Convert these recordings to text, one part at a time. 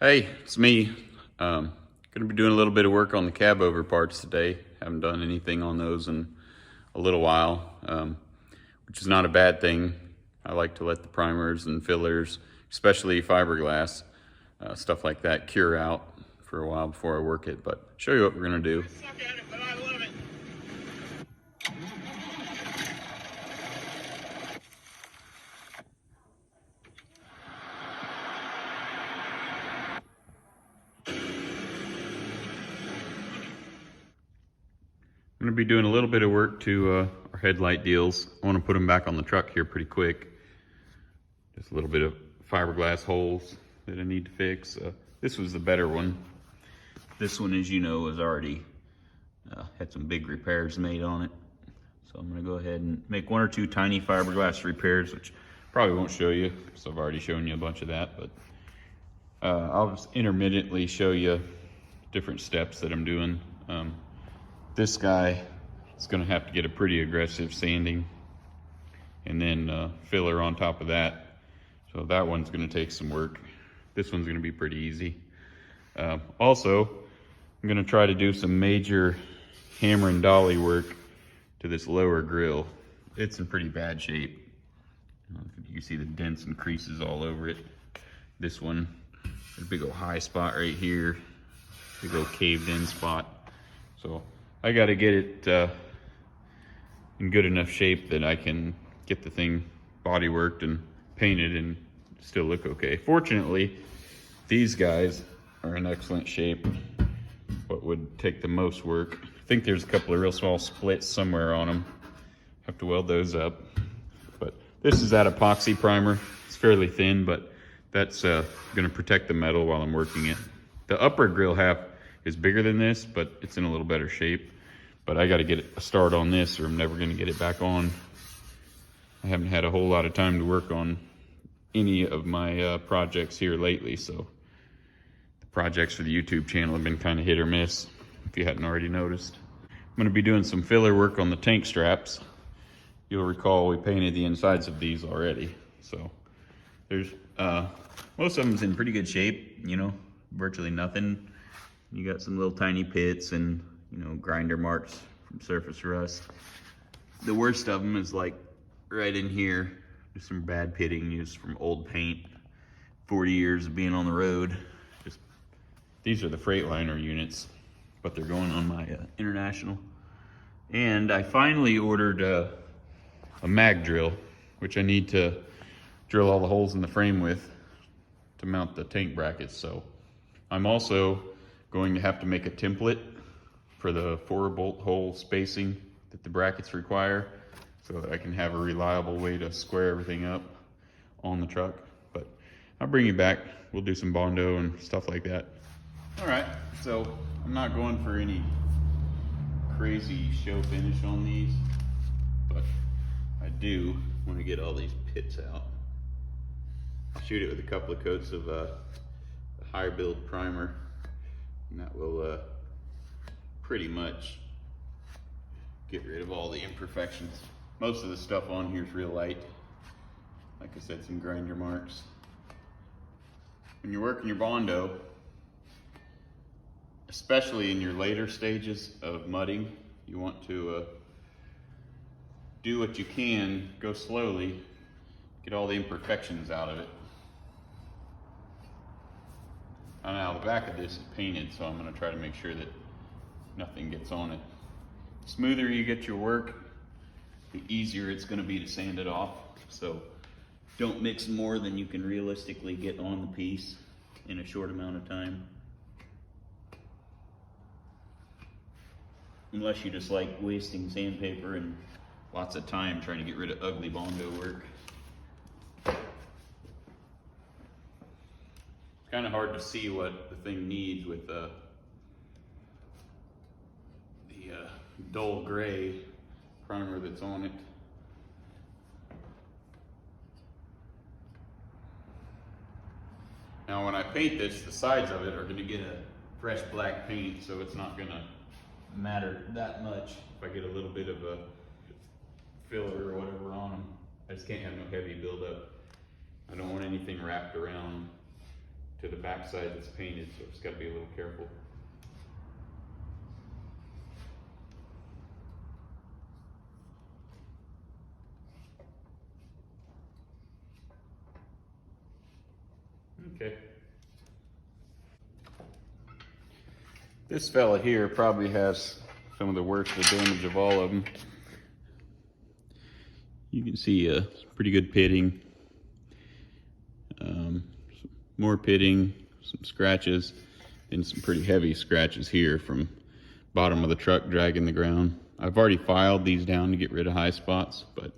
Hey, it's me. Gonna be doing a little bit of work on the Cabover parts today. Haven't done anything on those in a little while, which is not a bad thing. I like to let the primers and fillers, especially fiberglass, stuff like that, cure out for a while before I work it. But show you what we're gonna do. I'm gonna be doing a little bit of work to our headlight deals. I wanna put them back on the truck here pretty quick. Just a little bit of fiberglass holes that I need to fix. This was the better one. This one, as you know, has already had some big repairs made on it. So I'm gonna go ahead and make one or two tiny fiberglass repairs, which probably won't show you, so I've already shown you a bunch of that, but I'll just intermittently show you different steps that I'm doing. This guy is gonna have to get a pretty aggressive sanding and then filler on top of that. So that one's gonna take some work. This one's gonna be pretty easy. Also, I'm gonna try to do some major hammer and dolly work to this lower grill. It's in pretty bad shape. You can see the dents and creases all over it. This one, there's a big old high spot right here, big old caved in spot. So I gotta get it in good enough shape that I can get the thing body worked and painted and still look okay. Fortunately, these guys are in excellent shape. What would take the most work, I think there's a couple of real small splits somewhere on them. Have to weld those up. But this is that epoxy primer. It's fairly thin, but that's gonna protect the metal while I'm working it. The upper grill half is bigger than this, but it's in a little better shape. But I gotta get a start on this or I'm never gonna get it back on. I haven't had a whole lot of time to work on any of my projects here lately, so the projects for the YouTube channel have been kind of hit or miss, if you hadn't already noticed. I'm gonna be doing some filler work on the tank straps. You'll recall we painted the insides of these already. So there's, most of them's in pretty good shape, you know, virtually nothing. You got some little tiny pits and, you know, grinder marks from surface rust. The worst of them is like right in here. Just some bad pitting used from old paint. 40 years of being on the road. Just, these are the Freightliner units, but they're going on my International. And I finally ordered a mag drill, which I need to drill all the holes in the frame with to mount the tank brackets. So I'm also going to have to make a template for the 4-bolt hole spacing that the brackets require so that I can have a reliable way to square everything up on the truck. But I'll bring you back. We'll do some Bondo and stuff like that. All right, so I'm not going for any crazy show finish on these, but I do want to get all these pits out. I'll shoot it with a couple of coats of a higher build primer, and that will pretty much get rid of all the imperfections. Most of the stuff on here is real light. Like I said, some grinder marks. When you're working your Bondo, especially in your later stages of mudding, you want to do what you can, go slowly, get all the imperfections out of it. Now the back of this is painted, so I'm gonna try to make sure that nothing gets on it. The smoother you get your work, the easier it's gonna be to sand it off. So don't mix more than you can realistically get on the piece in a short amount of time. Unless you just like wasting sandpaper and lots of time trying to get rid of ugly Bondo work. It's kind of hard to see what the thing needs with the dull gray primer that's on it. Now when I paint this, the sides of it are going to get a fresh black paint, so it's not going to matter that much if I get a little bit of a filler or whatever on them. I just can't have no heavy buildup. I don't want anything wrapped around to the backside that's painted, so it's got to be a little careful. Okay. This fella here probably has some of the worst of the damage of all of them. You can see pretty good pitting, more pitting, some scratches, and some pretty heavy scratches here from bottom of the truck dragging the ground. I've already filed these down to get rid of high spots, but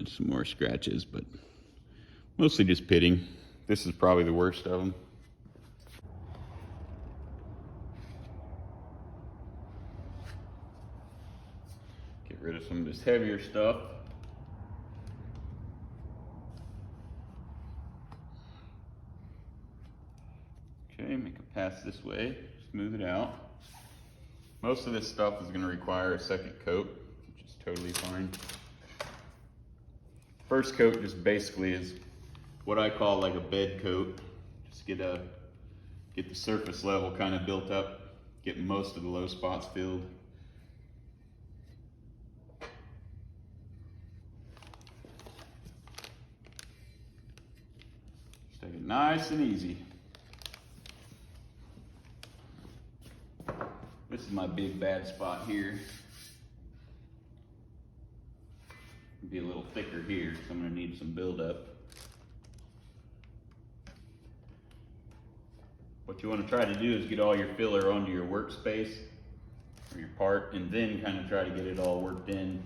some more scratches, but mostly just pitting. This is probably the worst of them. Get rid of some of this heavier stuff. Okay, make a pass this way, smooth it out. Most of this stuff is going to require a second coat, which is totally fine. First coat just basically is what I call like a bed coat. Just get the surface level kind of built up, get most of the low spots filled. Just take it nice and easy. This is my big bad spot here. It'll be a little thicker here, so I'm gonna need some buildup. What you want to try to do is get all your filler onto your workspace or your part, and then kind of try to get it all worked in,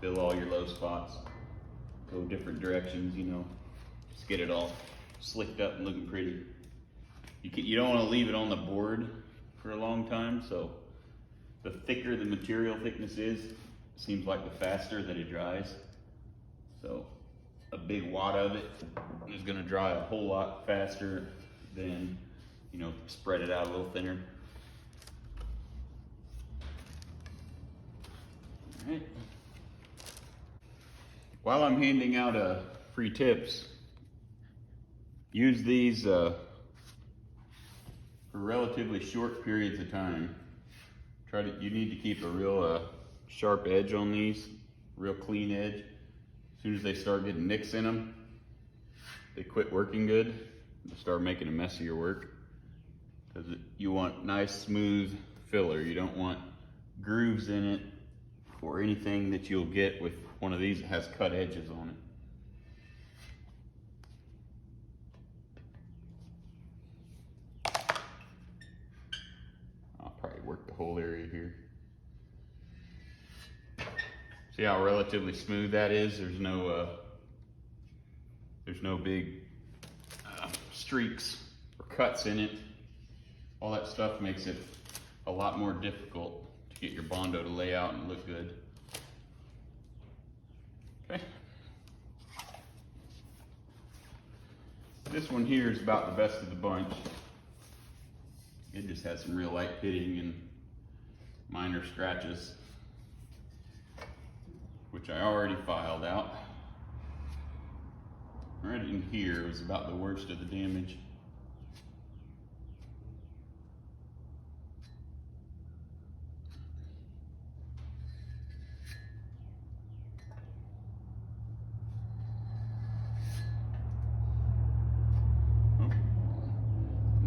fill all your low spots, go different directions, you know, just get it all slicked up and looking pretty. You don't want to leave it on the board for a long time, so the thicker the material thickness is, it seems like the faster that it dries. So a big wad of it is going to dry a whole lot faster than, you know, spread it out a little thinner. All right. While I'm handing out free tips, use these for relatively short periods of time. You need to keep a real sharp edge on these, real clean edge. As soon as they start getting nicks in them, they quit working good. They start making a mess of your work. Because you want nice, smooth filler. You don't want grooves in it or anything that you'll get with one of these that has cut edges on it. I'll probably work the whole area here. See how relatively smooth that is? There's no big streaks or cuts in it. All that stuff makes it a lot more difficult to get your Bondo to lay out and look good. Okay. This one here is about the best of the bunch. It just has some real light pitting and minor scratches, which I already filed out. Right in here was about the worst of the damage.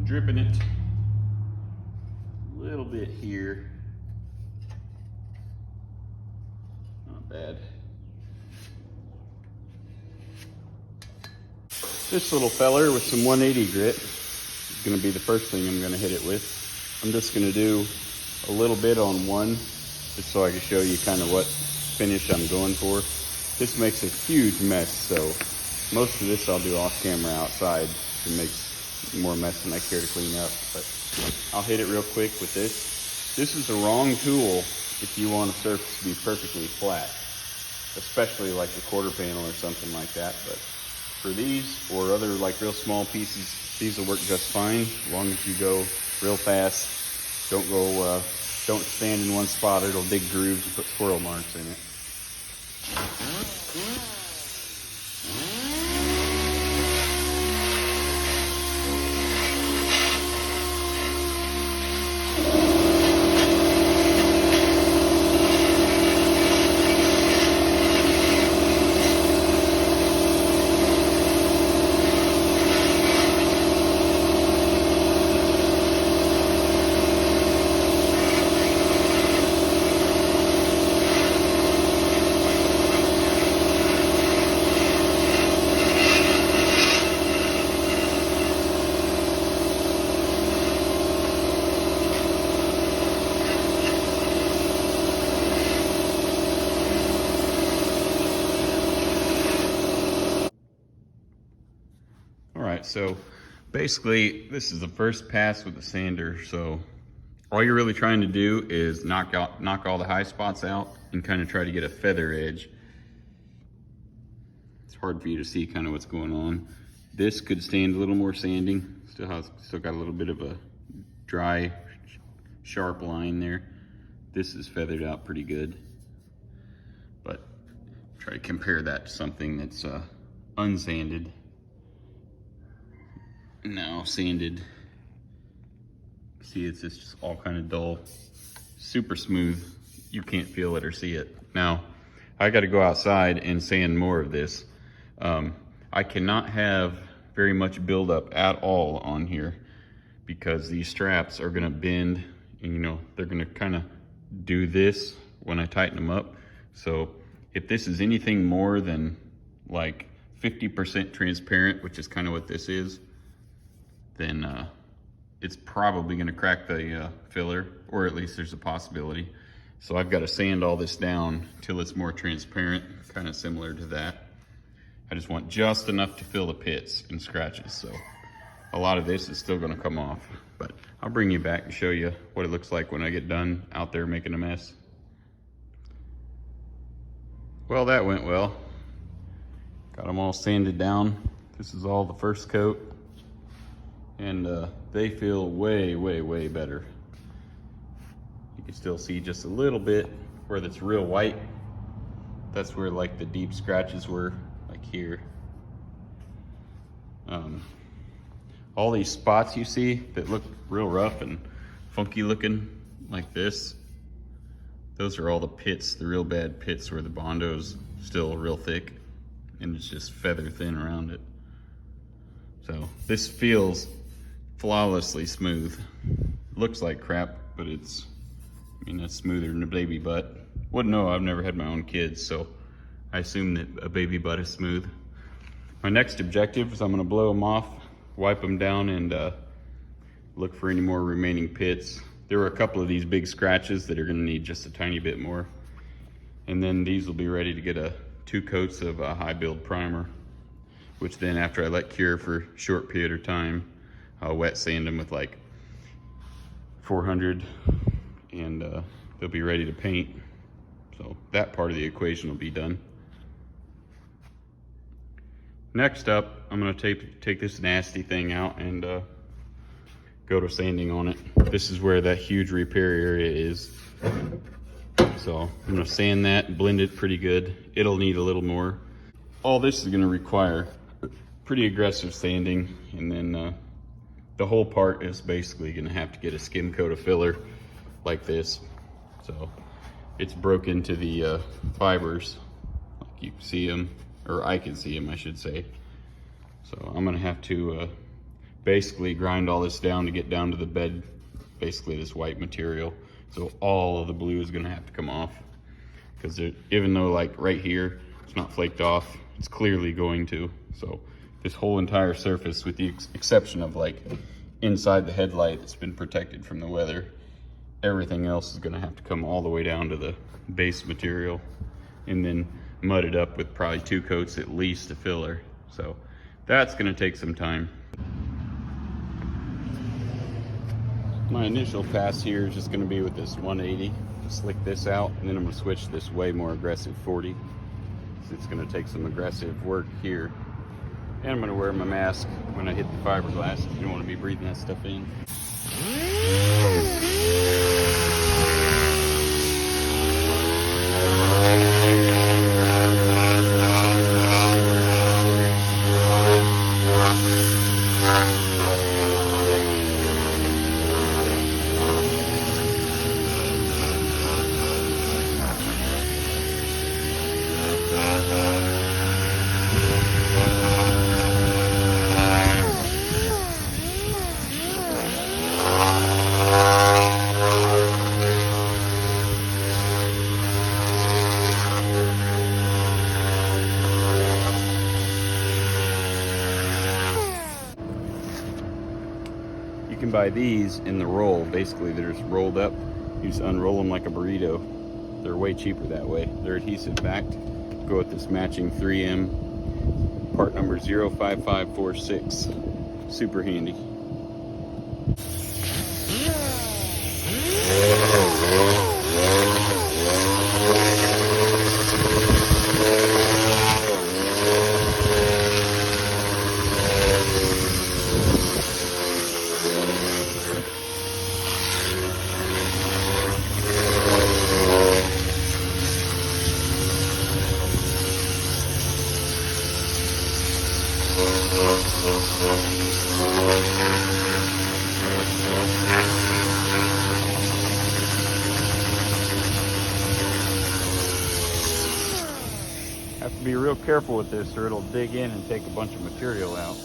Dripping it a little bit here. Not bad. This little feller with some 180 grit is going to be the first thing I'm going to hit it with. I'm just going to do a little bit on one, just so I can show you kind of what finish I'm going for. This makes a huge mess, so most of this I'll do off camera outside. It makes more mess than I care to clean up, but I'll hit it real quick with this. This is the wrong tool if you want a surface to be perfectly flat, especially like the quarter panel or something like that. But for these or other like real small pieces, these will work just fine as long as you go real fast. Don't stand in one spot or it'll dig grooves and put swirl marks in it. so basically this is the first pass with the sander, so all you're really trying to do is knock all the high spots out and kind of try to get a feather edge. It's hard for you to see kind of what's going on. This could stand a little more sanding. Still got a little bit of a dry, sharp line there. This is feathered out pretty good, but try to compare that to something that's unsanded. Now sanded. See, it's just all kind of dull, super smooth. You can't feel it or see it. Now, I got to go outside and sand more of this. I cannot have very much buildup at all on here because these straps are gonna bend and, you know, they're gonna kind of do this when I tighten them up. So if this is anything more than like 50% transparent, which is kind of what this is, then it's probably gonna crack the filler, or at least there's a possibility. So I've got to sand all this down till it's more transparent, kind of similar to that. I just want just enough to fill the pits and scratches. So a lot of this is still gonna come off, but I'll bring you back and show you what it looks like when I get done out there making a mess. Well, that went well. Got them all sanded down. This is all the first coat, and they feel way, way, way better. You can still see just a little bit where that's real white. That's where like the deep scratches were, like here. All these spots you see that look real rough and funky looking like this, those are all the pits, the real bad pits where the Bondo's still real thick and it's just feather thin around it. So this feels flawlessly smooth. Looks like crap, but it's, I mean, it's smoother than a baby butt. Wouldn't know, I've never had my own kids, so I assume that a baby butt is smooth. My next objective is I'm gonna blow them off, wipe them down, and look for any more remaining pits. There were a couple of these big scratches that are gonna need just a tiny bit more. And then these will be ready to get 2 coats of a high build primer, which then after I let cure for a short period of time, I'll wet sand them with like 400 and they'll be ready to paint. So that part of the equation will be done. Next up, I'm gonna take this nasty thing out and go to sanding on it. This is where that huge repair area is. So I'm gonna sand that and blend it pretty good. It'll need a little more. All this is gonna require pretty aggressive sanding, and then the whole part is basically gonna have to get a skim coat of filler like this. So it's broke into the fibers, like you can see them, or I can see them, I should say. So I'm gonna have to basically grind all this down to get down to the bed, basically this white material. So all of the blue is gonna have to come off, because even though like right here, it's not flaked off, it's clearly going to. So this whole entire surface, with the exception of like inside the headlight that's been protected from the weather, everything else is gonna have to come all the way down to the base material and then mud it up with probably 2 coats at least of filler. So that's gonna take some time. My initial pass here is just gonna be with this 180, slick this out, and then I'm gonna switch to this way more aggressive 40. So it's gonna take some aggressive work here. And I'm gonna wear my mask when I hit the fiberglass. You don't wanna be breathing that stuff in. You can buy these in the roll. Basically, they're just rolled up. You just unroll them like a burrito. They're way cheaper that way. They're adhesive backed. Go with this matching 3M, part number 05546. super handy. Have to be real careful with this or it'll dig in and take a bunch of material out.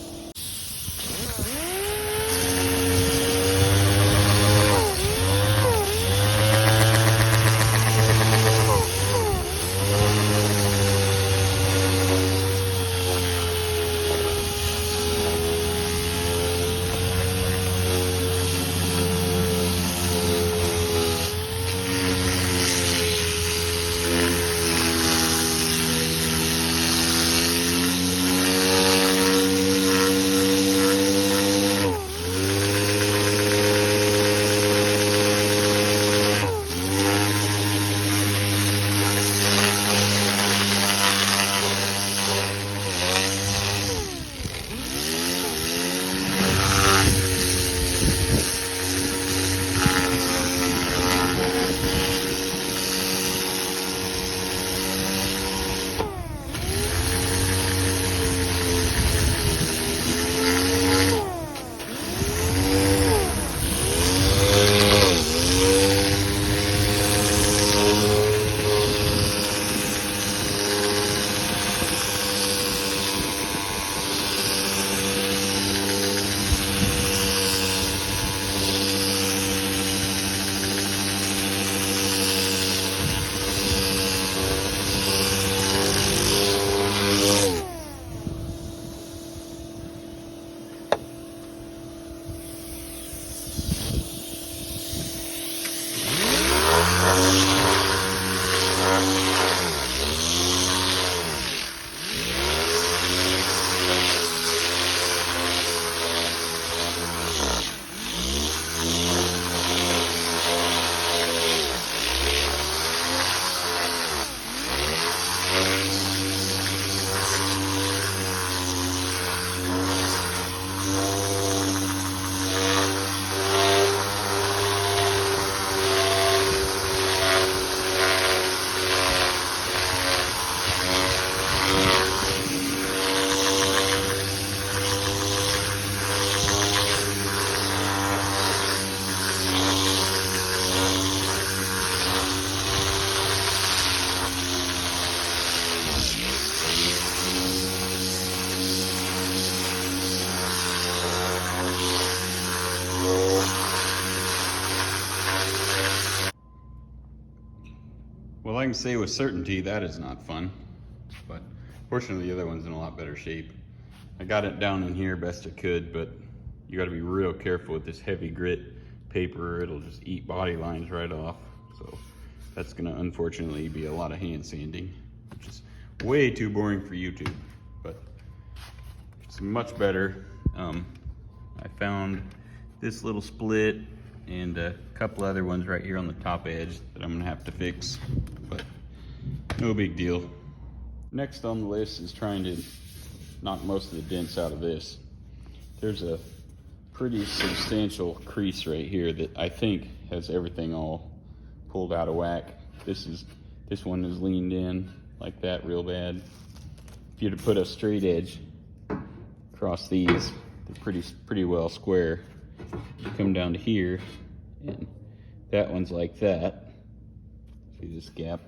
Well, I can say with certainty that is not fun, but fortunately the other one's in a lot better shape. I got it down in here best I could, but you got to be real careful with this heavy grit paper. It'll just eat body lines right off. So that's gonna unfortunately be a lot of hand sanding, which is way too boring for YouTube, but it's much better. I found this little split and a couple other ones right here on the top edge that I'm gonna have to fix, but no big deal. Next on the list is trying to knock most of the dents out of this. There's a pretty substantial crease right here that I think has everything all pulled out of whack. This one is leaned in like that real bad. If you were to put a straight edge across these, they're pretty well square. You come down to here, and that one's like that. See this gap?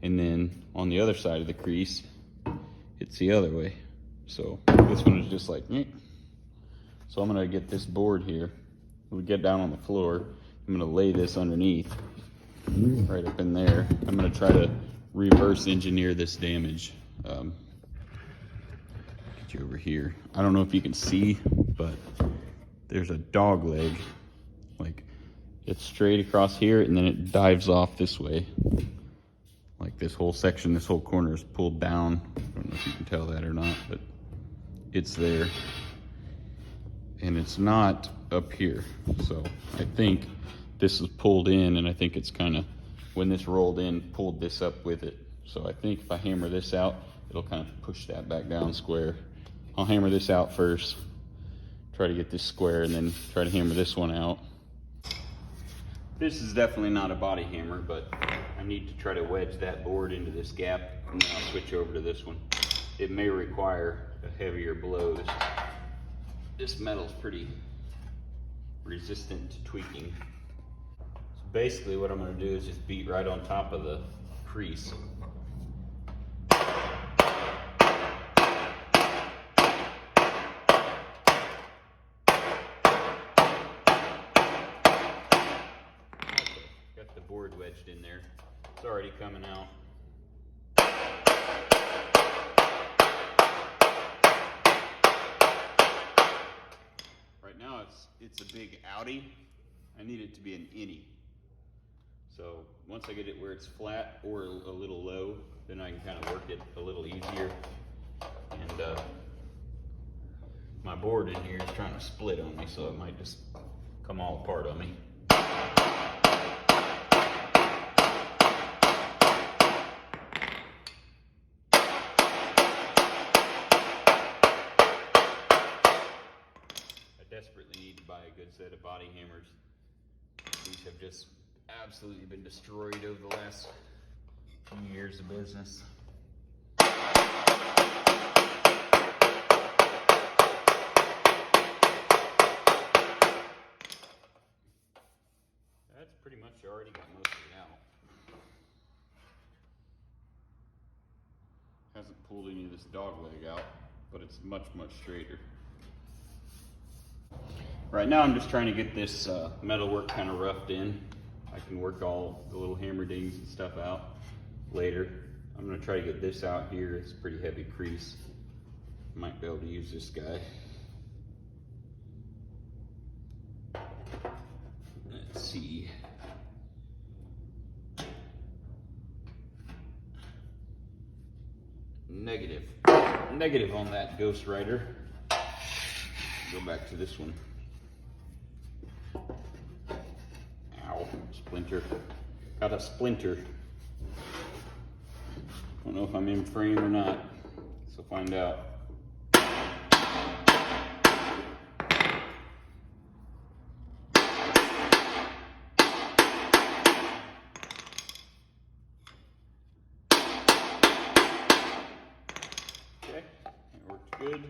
And then on the other side of the crease, it's the other way. So this one is just like, meh. So I'm gonna get this board here. We'll get down on the floor. I'm gonna lay this underneath, right up in there. I'm gonna try to reverse engineer this damage. Get you over here. I don't know if you can see, but there's a dog leg. Like, it's straight across here and then it dives off this way. Like this whole section, this whole corner is pulled down. I don't know if you can tell that or not, but it's there. and it's not up here. So I think this is pulled in, and I think it's kind of, when this rolled in, pulled this up with it. So I think if I hammer this out, it'll kind of push that back down square. I'll hammer this out first, try to get this square, and then try to hammer this one out. This is definitely not a body hammer, but I need to try to wedge that board into this gap, and then I'll switch over to this one. It may require a heavier blow. This metal's pretty resistant to tweaking. So basically what I'm going to do is just beat right on top of the crease. Got the board wedged in there. It's already coming out. Right now it's a big outie. I need it to be an innie. So once I get it where it's flat or a little low, then I can kind of work it a little easier. And my board in here is trying to split on me, so it might just come all apart on me. Desperately need to buy a good set of body hammers. These have just absolutely been destroyed over the last few years of business. That's pretty much already got most of it out. Hasn't pulled any of this dog leg out, but it's much straighter. Right now I'm just trying to get this metal work kind of roughed in. I can work all the little hammer dings and stuff out later. I'm going to try to get this out here. It's a pretty heavy crease. Might be able to use this guy. Let's see. Negative on that Ghost Rider. Go back to this one. Ow, splinter. Got a splinter. Don't know if I'm in frame or not, so find out. Okay, that worked good.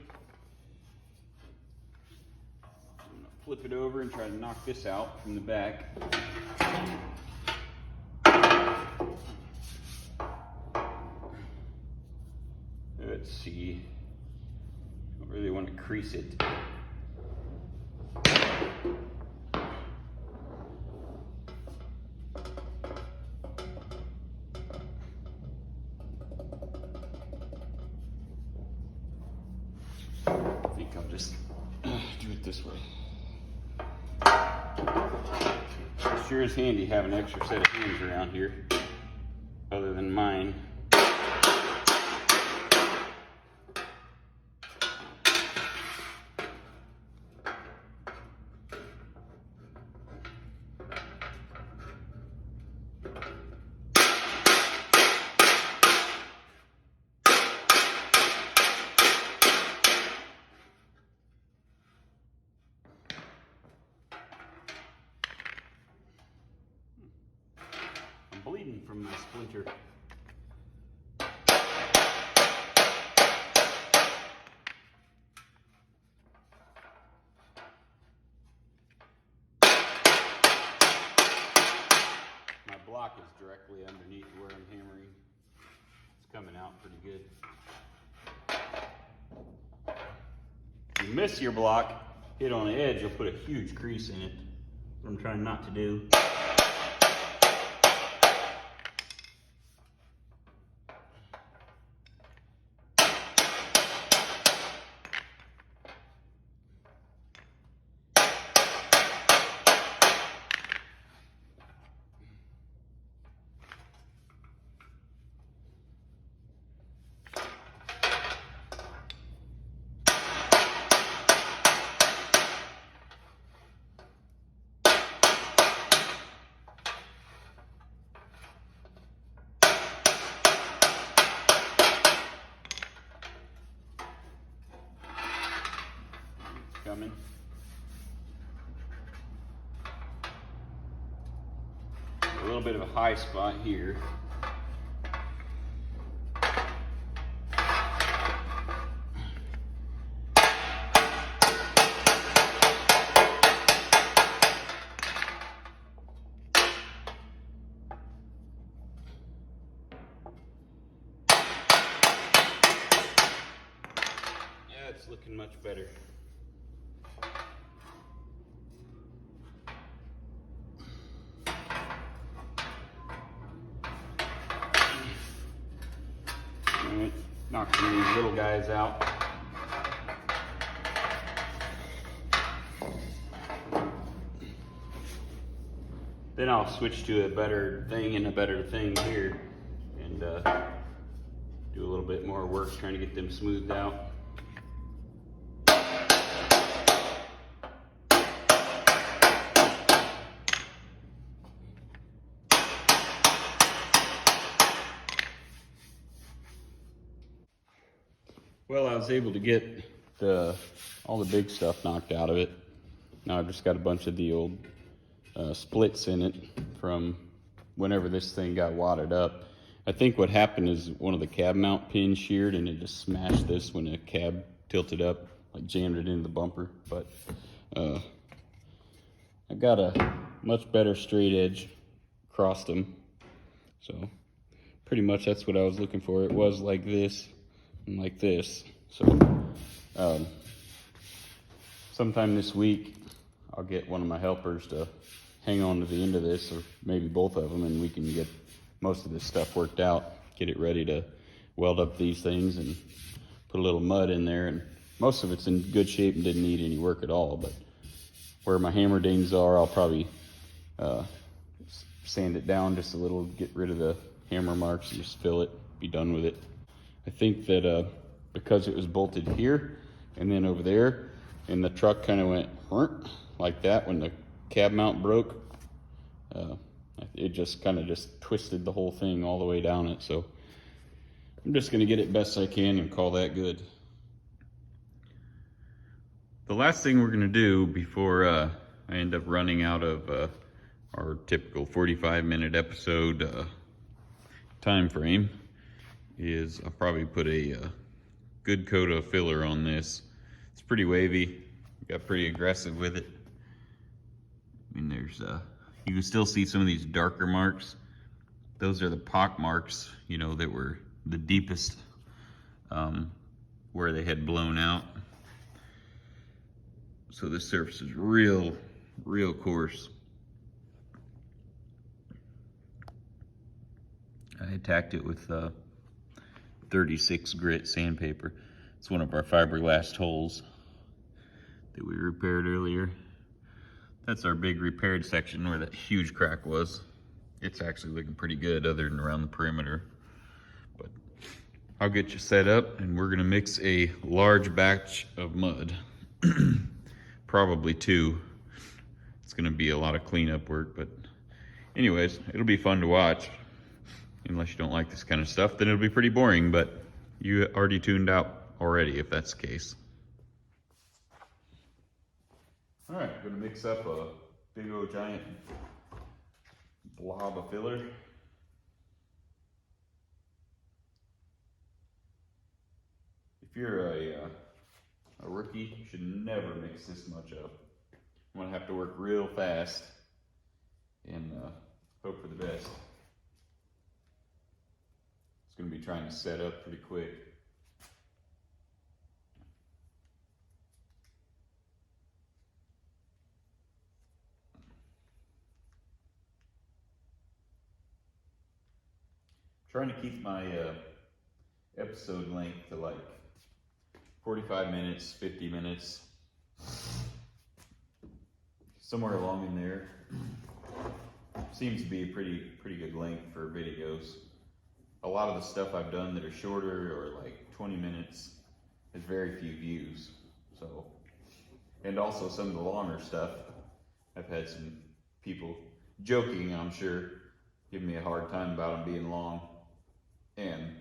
Flip it over and try to knock this out from the back. Let's see. Don't really want to crease it. I think I'll just do it this way. It sure is handy having an extra set of hands around here, other than mine. Bleeding from my splinter. My block is directly underneath where I'm hammering. It's coming out pretty good. If you miss your block, hit on the edge, you'll put a huge crease in it. That's what I'm trying not to do. little bit of a high spot here. Yeah, it's looking much better. Alright, knock some of these little guys out. Then I'll switch to a better thing and a better thing here and do a little bit more work trying to get them smoothed out. Well, I was able to get all the big stuff knocked out of it. Now I've just got a bunch of the old splits in it from whenever this thing got wadded up. I think what happened is one of the cab mount pins sheared and it just smashed this when the cab tilted up, like jammed it in the bumper. But I got a much better straight edge across them. So pretty much that's what I was looking for. It was like this and like this. So sometime this week I'll get one of my helpers to hang on to the end of this, or maybe both of them, and we can get most of this stuff worked out, get it ready to weld up these things and put a little mud in there. And most of it's in good shape and didn't need any work at all, but where my hammer dings are, I'll probably sand it down just a little, get rid of the hammer marks and just fill it, be done with it. I think that because it was bolted here and then over there, and the truck kind of went like that when the cab mount broke, it just kind of just twisted the whole thing all the way down it. So I'm just going to get it best I can and call that good. The last thing we're going to do before I end up running out of our typical 45-minute episode time frame is I'll probably put a good coat of filler on this. It's pretty wavy, got pretty aggressive with it. I mean, there's you can still see some of these darker marks. Those are the pock marks, you know, that were the deepest where they had blown out. So this surface is real coarse. I attacked it with 36 grit sandpaper. It's one of our fiberglass holes that we repaired earlier. That's our big repaired section where that huge crack was. It's actually looking pretty good other than around the perimeter. But I'll get you set up and we're gonna mix a large batch of mud. Probably 2. It's gonna be a lot of cleanup work, but anyways, it'll be fun to watch. Unless you don't like this kind of stuff, then it'll be pretty boring, but you already tuned out already if that's the case. All right, I'm gonna mix up a big old giant blob of filler. If you're a rookie, you should never mix this much up. I'm gonna have to work real fast and hope for the best. It's gonna be trying to set up pretty quick. Trying to keep my episode length to like 45 minutes, 50 minutes, somewhere along in there. Seems to be a pretty good length for videos. A lot of the stuff I've done that are shorter or like 20 minutes has very few views. So, and also some of the longer stuff, I've had some people joking, I'm sure, giving me a hard time about them being long. And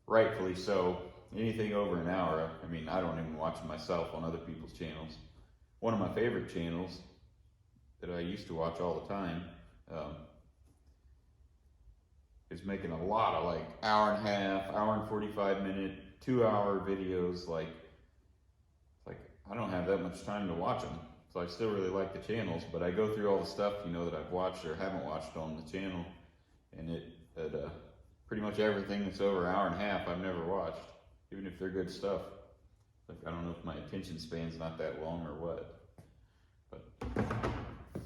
rightfully so. Anything over an hour, I mean, I don't even watch them myself on other people's channels. One of my favorite channels that I used to watch all the time is making a lot of like hour and a half, hour and 45 minute, 2 hour videos. Like I don't have that much time to watch them. So I still really like the channels, but I go through all the stuff, you know, that I've watched or haven't watched on the channel, and pretty much everything that's over an hour and a half I've never watched, even if they're good stuff. Like, I don't know if my attention span's not that long or what. But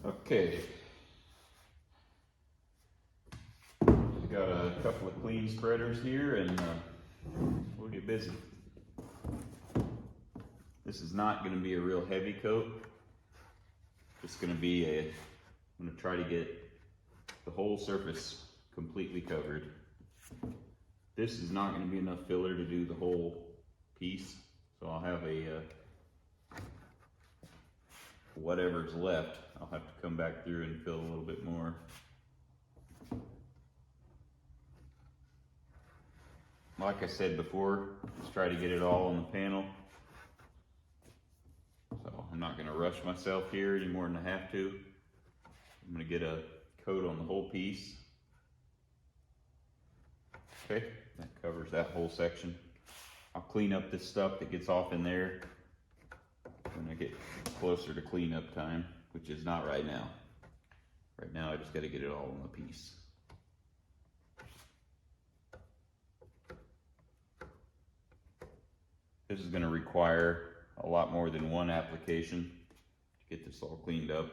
okay. We got a couple of clean spreaders here, and we'll get busy. This is not going to be a real heavy coat. It's going to be I'm going to try to get the whole surface completely covered. This is not going to be enough filler to do the whole piece, so I'll have whatever's left, I'll have to come back through and fill a little bit more. Like I said before, just try to get it all on the panel. So I'm not going to rush myself here any more than I have to. I'm going to get a coat on the whole piece. Okay, that covers that whole section. I'll clean up this stuff that gets off in there when I get closer to cleanup time, which is not right now. Right now I just got to get it all on the piece. This is going to require a lot more than one application to get this all cleaned up.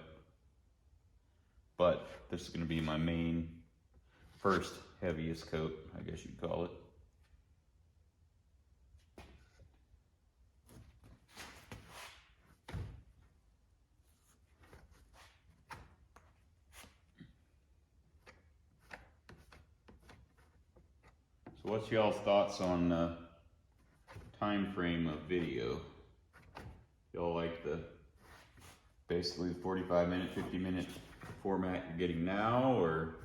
But this is going to be my main, first heaviest coat, I guess you'd call it. So what's y'all's thoughts on time frame of video? Y'all like basically the 45-minute, 50-minute format you're getting now, or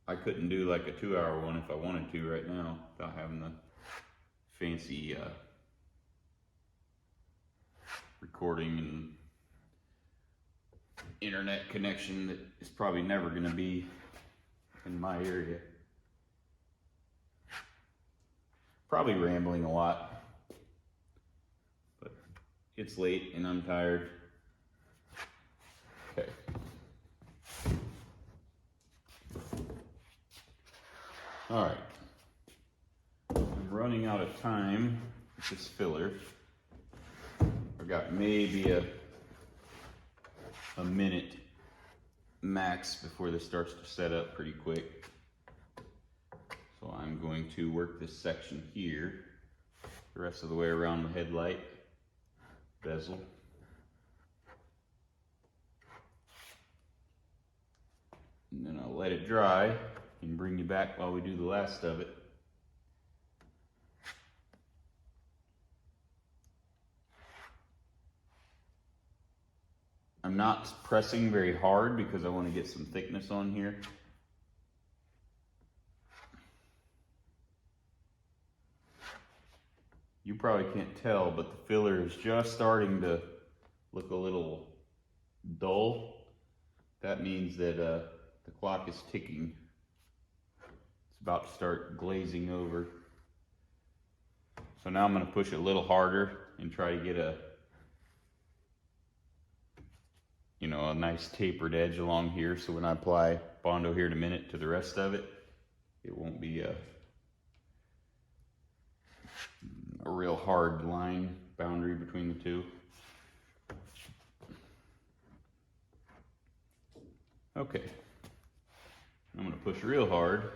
I couldn't do like a 2-hour one if I wanted to right now without having the fancy recording and internet connection that is probably never going to be in my area. Probably rambling a lot, but it's late and I'm tired. Okay. All right. I'm running out of time with this filler. I've got maybe a minute max before this starts to set up pretty quick. So I'm going to work this section here the rest of the way around the headlight bezel. And then I'll let it dry and bring you back while we do the last of it. I'm not pressing very hard because I want to get some thickness on here. You probably can't tell, but the filler is just starting to look a little dull. That means that the clock is ticking. It's about to start glazing over. So now I'm going to push it a little harder and try to get a nice tapered edge along here, so when I apply Bondo here in a minute to the rest of it, it won't be a real hard line boundary between the two. Okay, I'm going to push real hard.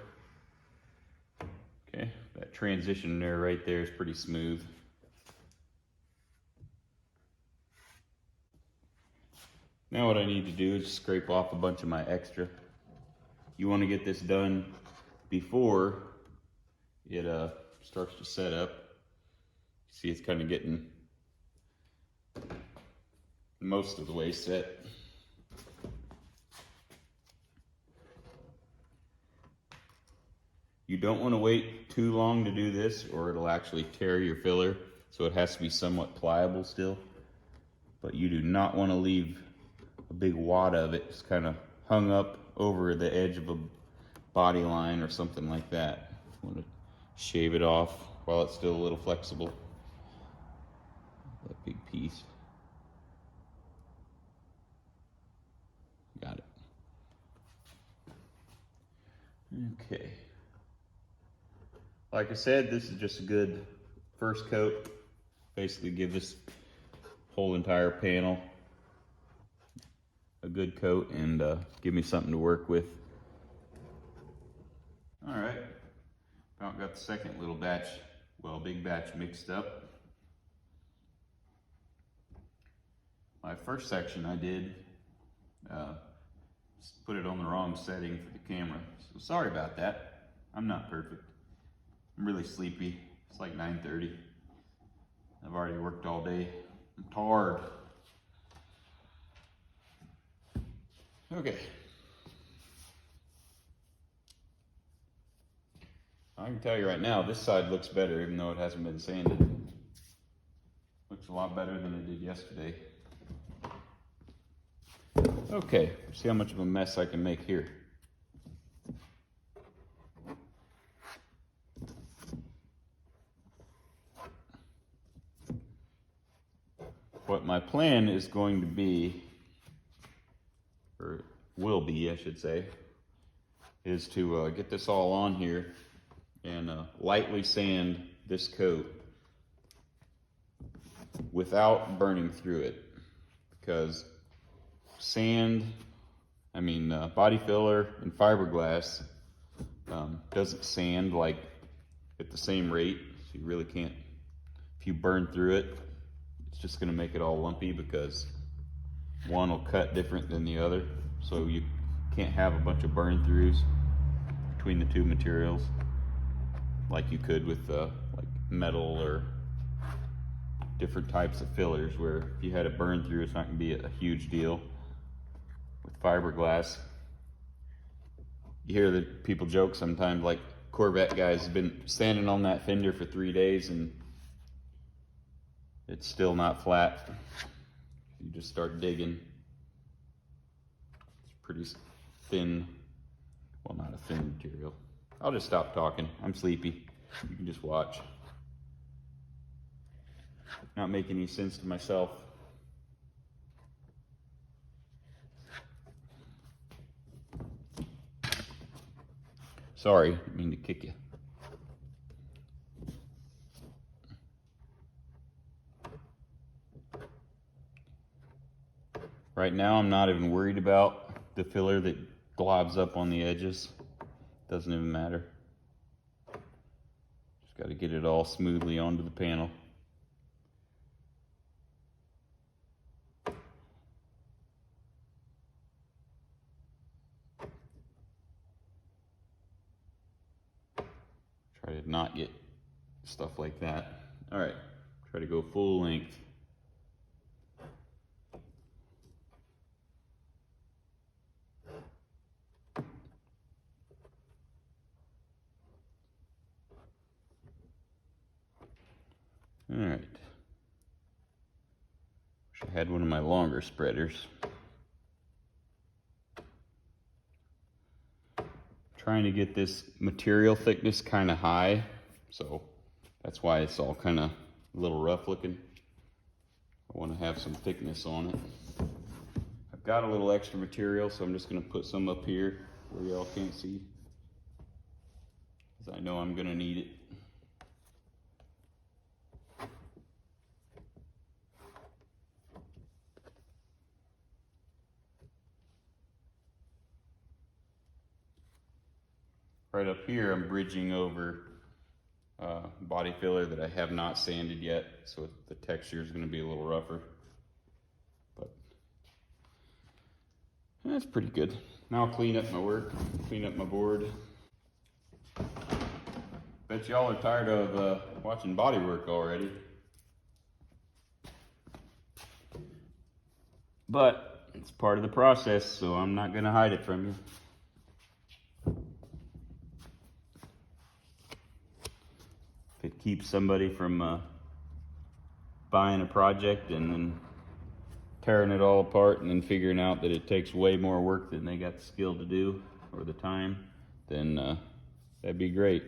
Okay, that transition there right there is pretty smooth. Now what I need to do is scrape off a bunch of my extra. You want to get this done before it starts to set up. See, it's kind of getting most of the way set. You don't want to wait too long to do this or it'll actually tear your filler, so it has to be somewhat pliable still. But you do not want to leave a big wad of it just kind of hung up over the edge of body line or something like that. I want to shave it off while it's still a little flexible. That big piece. Got it. Okay. Like I said, this is just a good first coat. Basically give this whole entire panel a good coat and give me something to work with. All right, about got the second little batch, well, big batch mixed up. My first section I did, put it on the wrong setting for the camera. So sorry about that. I'm not perfect. I'm really sleepy. It's like 9:30. I've already worked all day. I'm tired. Okay. I can tell you right now, this side looks better even though it hasn't been sanded. Looks a lot better than it did yesterday. Okay, see how much of a mess I can make here. What my plan is going to be, or will be, I should say, is to get this all on here and lightly sand this coat without burning through it, because body filler and fiberglass doesn't sand like at the same rate, so you really can't. If you burn through it, it's just going to make it all lumpy because one will cut different than the other, so you can't have a bunch of burn throughs between the two materials like you could with like metal or different types of fillers, where if you had a burn through, it's not going to be a huge deal. With fiberglass, you hear that people joke sometimes, like Corvette guys have been standing on that fender for 3 days and it's still not flat. You just start digging. It's pretty thin, well, not a thin material. I'll just stop talking. I'm sleepy. You can just watch. Not making any sense to myself. Sorry, I didn't mean to kick you. Right now, I'm not even worried about the filler that globs up on the edges. Doesn't even matter. Just got to get it all smoothly onto the panel. Try to not get stuff like that. All right, try to go full length. All right. Wish I had one of my longer spreaders. Trying to get this material thickness kind of high, so that's why it's all kind of a little rough looking. I want to have some thickness on it. I've got a little extra material, so I'm just going to put some up here where y'all can't see, because I know I'm going to need it. Right up here, I'm bridging over body filler that I have not sanded yet, so the texture is going to be a little rougher. But that's pretty good. Now I'll clean up my work, clean up my board. Bet y'all are tired of watching bodywork already. But it's part of the process, so I'm not going to hide it from you. If it keeps somebody from buying a project and then tearing it all apart and then figuring out that it takes way more work than they got the skill to do or the time, then that'd be great.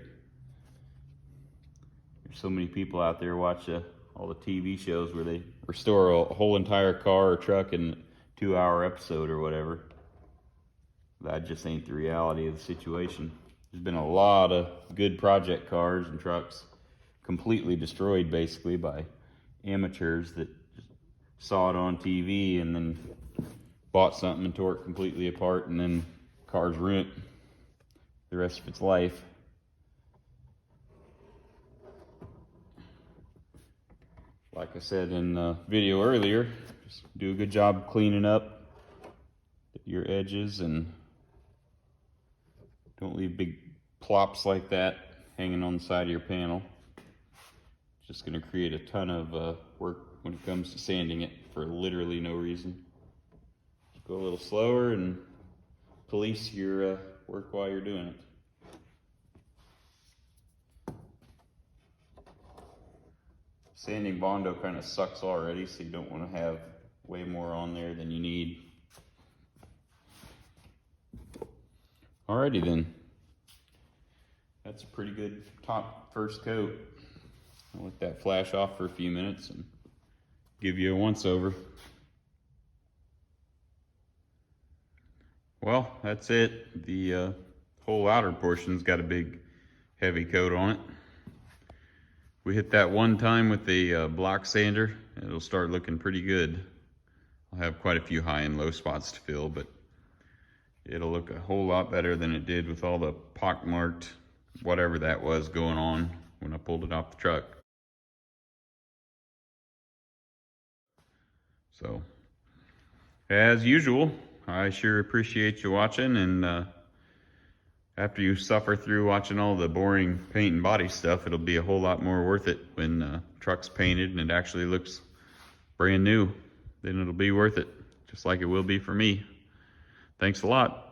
There's so many people out there watch all the TV shows where they restore a whole entire car or truck in a 2-hour episode or whatever. That just ain't the reality of the situation. There's been a lot of good project cars and trucks completely destroyed basically by amateurs that just saw it on TV and then bought something and tore it completely apart, and then car's ruined the rest of its life. Like I said in the video earlier, just do a good job cleaning up your edges and don't leave big plops like that hanging on the side of your panel. It's just going to create a ton of work when it comes to sanding it for literally no reason. Go a little slower and police your work while you're doing it. Sanding Bondo kind of sucks already, so you don't want to have way more on there than you need. Alrighty then. That's a pretty good top first coat. I'll let that flash off for a few minutes and give you a once over. Well, that's it. The whole outer portion's got a big heavy coat on it. We hit that one time with a block sander, it'll start looking pretty good. I'll have quite a few high and low spots to fill, but it'll look a whole lot better than it did with all the pockmarked whatever that was going on when I pulled it off the truck. So, as usual, I sure appreciate you watching, and after you suffer through watching all the boring paint and body stuff, it'll be a whole lot more worth it when the truck's painted and it actually looks brand new. Then it'll be worth it, just like it will be for me. Thanks a lot.